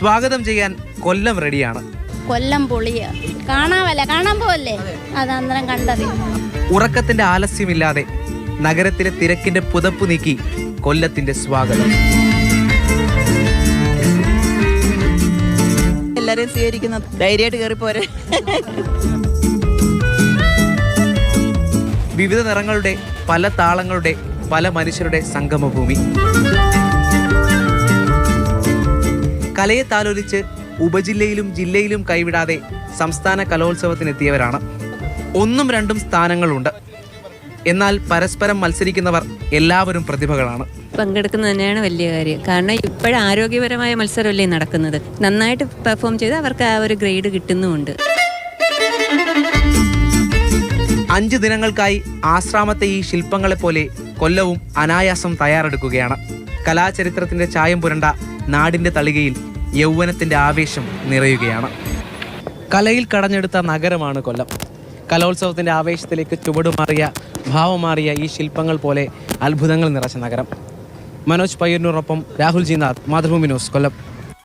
സ്വാഗതം ചെയ്യാൻ കൊല്ലം റെഡിയാണ്. കൊല്ലം പൊളിയ കാണാൻ പോവല്ലേ, അതന്തരം കണ്ടറിയാം. ഉറക്കത്തിന്റെ ആലസ്യമില്ലാതെ നഗരത്തിലെ തിരക്കിന്റെ പുതപ്പ് നീക്കി കൊല്ലത്തിന്റെ സ്വാഗതം. എല്ലാരെയും സ്വീകരിക്കുന്ന ധൈര്യമായിട്ട് കയറിപ്പോരെ. വിവിധ നിറങ്ങളുടെ, പല താളങ്ങളുടെ, പല മനുഷ്യരുടെ സംഗമഭൂമി. കലയെ താലോലിച്ച് ഉപജില്ലയിലും ജില്ലയിലും കൈവിടാതെ സംസ്ഥാന കലോത്സവത്തിനെത്തിയവരാണ്. 1ഉം 2ഉം സ്ഥാനങ്ങളുണ്ട്. എന്നാൽ പരസ്പരം മത്സരിക്കുന്നവർ എല്ലാവരും പ്രതിഭകളാണ്. പങ്കെടുക്കുന്നത് തന്നെയാണ് വലിയ കാര്യം. കാരണം ഇപ്പോഴും ആരോഗ്യപരമായ മത്സരമല്ലേ നടക്കുന്നത്. നന്നായിട്ട് പെർഫോം ചെയ്ത് അവർക്ക് ആ ഒരു ഗ്രേഡ് കിട്ടുന്നുമുണ്ട്. 5 ദിനങ്ങൾക്കായി ആശ്രാമത്തെ ഈ ശില്പങ്ങളെപ്പോലെ കൊല്ലവും അനായാസം തയ്യാറെടുക്കുകയാണ്. കലാചരിത്രത്തിന്റെ ചായം പുരണ്ട നാടിന്റെ തളികയിൽ യൗവനത്തിന്റെ ആവേശം നിറയുകയാണ്. കലയിൽ കടഞ്ഞെടുത്ത നഗരമാണ് കൊല്ലം. കലോത്സവത്തിന്റെ ആവേശത്തിലേക്ക് ചുവടുമാറിയ, ഭാവമാറിയ ഈ ശില്പങ്ങൾ പോലെ അത്ഭുതങ്ങൾ നിറച്ച നഗരം. മനോജ് പയ്യന്നൂറിനൊപ്പം രാഹുൽ ജിനാഥ്, മാതൃഭൂമി ന്യൂസ്, കൊല്ലം.